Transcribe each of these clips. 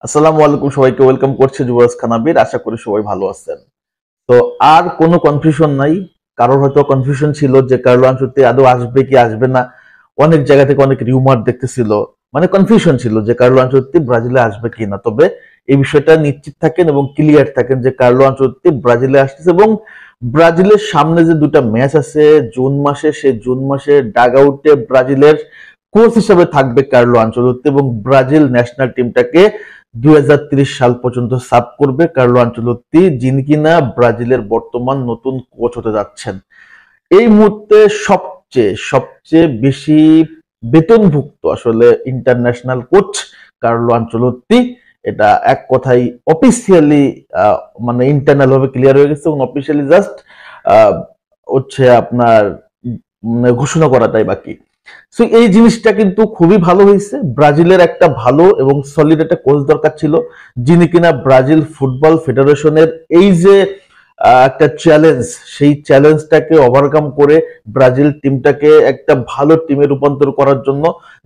আসসালামু আলাইকুম, সবাইকে ওয়েলকাম করছি যুবরাজ খানাবির। আশা করি সবাই ভালো আছেন। তো আর কোনো কনফিউশন নাই। কারোর হয়তো কনফিউশন ছিল যে কার্লো আনচেলত্তি আদৌ আসবে কি আসবে না। অনেক জায়গা থেকে অনেক রিউমার দেখতেছিল, মানে কনফিউশন ছিল যে কার্লো আনচেলত্তি ব্রাজিলে আসবে কি না। তবে এই বিষয়টা নিশ্চিত থাকেন এবং ক্লিয়ার থাকেন যে কার্লো আনচেলত্তি ব্রাজিলে আসতেছে এবং ব্রাজিলের সামনে যে দুটা ম্যাচ আছে জুন মাসে, সেই জুন মাসে ডাগ আউটে ব্রাজিলের কোচ হিসেবে থাকবে কার্লো আনচেলত্তি এবং ব্রাজিল ন্যাশনাল টিমটাকে 2030 সাল পর্যন্ত সার্ভ করবে কার্লো আনচেলত্তি, যিনি কিনা ব্রাজিলের বর্তমান নতুন কোচ হতে যাচ্ছেন। এই মুহূর্তে সবচেয়ে সবচেয়ে বেশি বেতনভুক্ত আসলে ইন্টারন্যাশনাল কোচ কার্লো আনচেলত্তি। এটা এক কথাই অফিসিয়ালি মানে ইন্টারনাল ভাবে ক্লিয়ার হয়ে গেছে এবং অফিসিয়ালি জাস্ট হচ্ছে আপনার ঘোষণা করাটাই বাকি। সো এই জিনিসটা কিন্তু খুবই ভালো হয়েছে। ব্রাজিলের একটা ভালো এবং সলিড একটা কোচ দরকার ছিল, যিনি কিনা ব্রাজিল ফুটবল ফেডারেশনের এই যে একটা চ্যালেঞ্জ, সেই চ্যালেঞ্জটাকে ওভারকাম করে ব্রাজিল টিমটাকে একটা ভালো টিমে রূপান্তর করার জন্য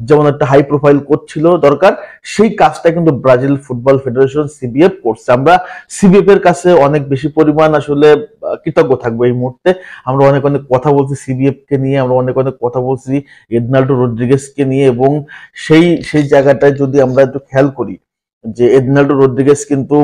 যেমন একটা হাই প্রোফাইল কোচ ছিল দরকার, সেই কাজটা কিন্তু ব্রাজিল ফুটবল ফেডারেশন সিবিএফ করছে। আমরা সিবিএফ এর কাছে অনেক বেশি পরিমাণ আসলে কৃতজ্ঞ থাকবো এই মুহূর্তে। আমরা অনেক অনেক কথা বলছি সিবিএফ কে নিয়ে, আমরা অনেক অনেক কথা বলছি এডনাল্ডো রদ্রিগেজ কে নিয়ে, এবং সেই সেই জায়গাটায় যদি আমরা একটু খেয়াল করি যে এডনাল্ডো রদ্রিগেজ কিন্তু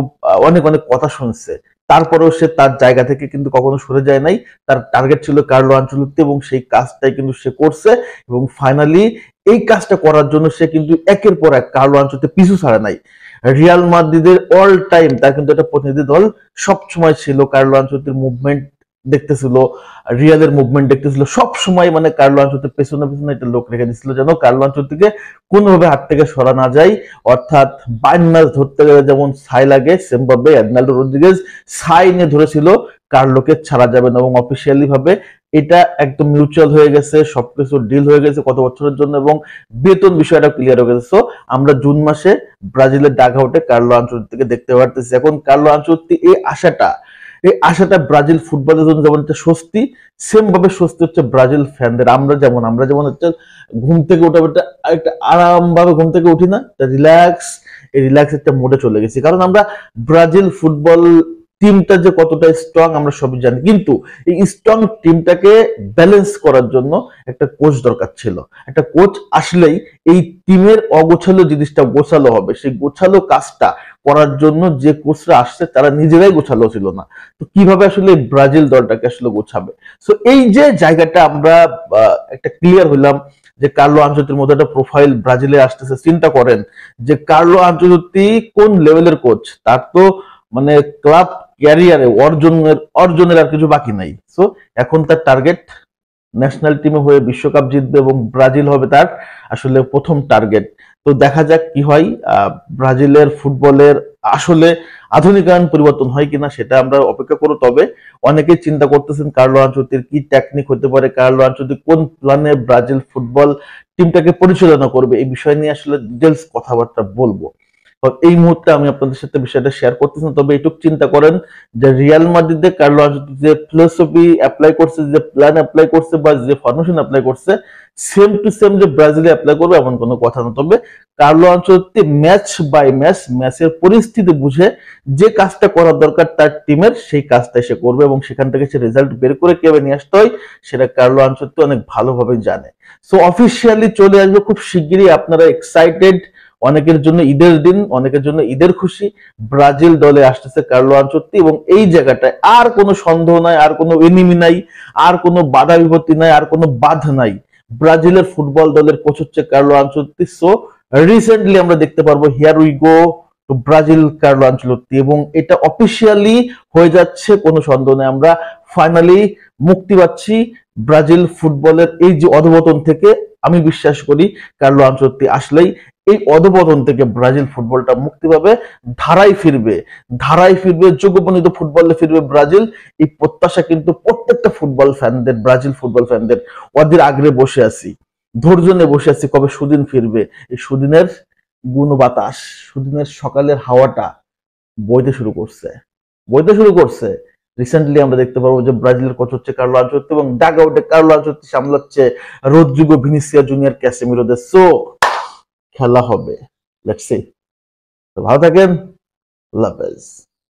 অনেক অনেক কথা শুনছে, তারপরেও সে তার জায়গা থেকে কিন্তু কখনো সরে যায় নাই। তার টার্গেট ছিল কার্লো আনচেলত্তি এবং সেই কাজটাই কিন্তু সে করছে এবং ফাইনালি এই কাজটা করার জন্য সে কিন্তু একের পর এক কার্লো আনচেলত্তি পিছু ছাড়ে নাই। রিয়াল মাদ্রিদের অল টাইম তার কিন্তু একটা প্রতিনিধি দল সব সময় ছিল, কার্লো আনচেলত্তির মুভমেন্ট দেখতেছিল, রিয়ালের মুভমেন্ট দেখতেছিল, সব সময় মানে কার্লো আনচেলত্তির পেছনে পেছনে একটা লোক রেখে দিচ্ছিল যেন কার্লো আনচেলত্তিকে কোনোভাবে হাত থেকে সরা না যায়। অর্থাৎ বাইন মাছ ধরতে গেলে যেমন ছাই লাগে, সেম ভাবে এডনাল্ডো রদ্রিগেজ ছাই নিয়ে ধরেছিল কার্লোকে ছাড়া যাবে না, এবং অফিসিয়ালি ভাবে এটা একদম মিউচুয়াল হয়ে গেছে, সবকিছু ডিল হয়ে গেছে কত বছরের জন্য এবং বেতন বিষয়টা ক্লিয়ার হয়ে গেছে। সো আমরা জুন মাসে ব্রাজিলের ডাগ আউটে কার্লো আনচেলত্তিকে দেখতে পারতেছি। এখন কার্লো আনচেলত্তি এই আশাটা ব্রাজিল ফুটবলের জন্য যেমন একটা স্বস্তি, সেম ভাবে স্বস্তি হচ্ছে ব্রাজিল ফ্যানদের। আমরা যেমন হচ্ছে ঘুম থেকে ওঠা একটা আরাম ভাবে ঘুম থেকে উঠি না, রিল্যাক্স, এই রিল্যাক্স একটা মোডে চলে গেছি, কারণ আমরা ব্রাজিল ফুটবল টিমটা যে কতটা স্ট্রং আমরা সবই জানি, কিন্তু এই স্ট্রং টিমটাকে ব্যালেন্স করার জন্য একটা কোচ দরকার ছিল। একটা কোচ আসলেই এই টিমের অগোছালো জিনিসটা গোছালো হবে। সেই গোছালো কাজটা করার জন্য যে কোচরা আসছে তারা নিজেরাই গোছালো ছিল না। তো কিভাবে আসলে ব্রাজিল দলটাকে আসলে গোছাবে? সো এই যে জায়গাটা আমরা একটা ক্লিয়ার হইলাম যে কার্লো আনচেলত্তির মধ্যে একটা প্রোফাইল ব্রাজিলে আসতেছে। চিন্তা করেন যে কার্লো আনচেলত্তি কোন লেভেলের কোচ, তার তো মানে ক্লাব ক্যারিয়ারে অর্জনের আর কিছু বাকি নাই। সো এখন তার টার্গেট ন্যাশনাল টিমে হয়ে বিশ্বকাপ জিতবে এবং ব্রাজিল হবে তার আসলে প্রথম টার্গেট। তো দেখা যাক কি হয়। ব্রাজিলের ফুটবলের আসলে আধুনিকায়ন পরিবর্তন হয় কিনা সেটা আমরা অপেক্ষা করব। তবে অনেকেই চিন্তা করতেছেন কার্লো আনচেলত্তির কি টেকনিক হতে পারে, কার্লো আনচেলত্তি কোন প্ল্যানে ব্রাজিল ফুটবল টিমটাকে পরিচালনা করবে, এই বিষয় নিয়ে আসলে ডিটেলস কথাবার্তা বলবো। এই মুহূর্তে আমি আপনাদের সাথে বিষয়টা শেয়ার করতেছি না, তবে এটুকু চিন্তা করেন যে রিয়াল মাদ্রিদে কার্লো আনচেলত্তি যে ফিলোসফি অ্যাপ্লাই করছে, যে প্ল্যান অ্যাপ্লাই করছে বা যে ফরমেশন অ্যাপ্লাই করছে, সেম টু সেম যে ব্রাজিলে অ্যাপ্লাই করবে এমন কোনো কথা না। তবে Carlo Ancelotti match by match, ম্যাচের পরিস্থিতি বুঝে যে কাজটা করার দরকার তার টিমের, সেই কাজটা সে করবে এবং সেখান থেকে সে রেজাল্ট বের করে কিভাবে নিয়ে আসতে হয় সেটা কার্লো আনচেলত্তি অনেক ভালোভাবে জানে। সো অফিসিয়ালি চলে আসবে খুব শিগগিরই। আপনারা এক্সাইটেড, অনেকের জন্য ঈদের দিন, অনেকের জন্য ঈদের খুশি। ব্রাজিল দলে আসতেছে কার্লো আনচেলত্তি এবং এই জায়গাটায় আর কোনো সন্দেহ নাই, আর কোনো এনিমি নাই, আর কোনো বাধা বিপত্তি নাই, আর কোনো বাধ নাই। ব্রাজিলের ফুটবল দলের কোচ হচ্ছে কার্লো আনচেলত্তি। সো রিসেন্টলি আমরা দেখতে পারবো here we go to Brazil Carlo Ancelotti, এবং এটা অফিসিয়ালি হয়ে যাচ্ছে, কোনো সন্দেহ নেই। আমরা ফাইনালি মুক্তি পাচ্ছি ব্রাজিল ফুটবলের এই যে অধঃপতন থেকে। আমি বিশ্বাস করি কার্লো আনচেলত্তি আসলেই এই অধঃপতন থেকে ব্রাজিল ফুটবলটা মুক্তি পাবে, ধারায় ফিরবে, যোগ্যপনীত ফুটবলে ফিরবে ব্রাজিল। এই প্রত্যাশা কিন্তু প্রত্যেকটা ফুটবল ফ্যানদের, ব্রাজিল ফুটবল ফ্যানদের। ওদের আগ্রে বসে আছি, ধৈর্য নিয়ে বসে আছি কবে সুদিন ফিরবে। এই সুদিনের গুণ বাতাস, সুদিনের সকালের হাওয়াটা বইতে শুরু করছে। রিসেন্টলি আমরা দেখতে পারবো যে ব্রাজিলের কোচ হচ্ছে কার্লো আনচেলত্তি এবং ডাগ আউটে কার্লো আনচেলত্তি সামলাচ্ছে রদ্রিগো, ভিনিসিয়া জুনিয়র, ক্যাসেমিরোদের। সো খেলা হবে, লেটস সি। তো ভালো থাকেন, আল্লাহ হাফেজ।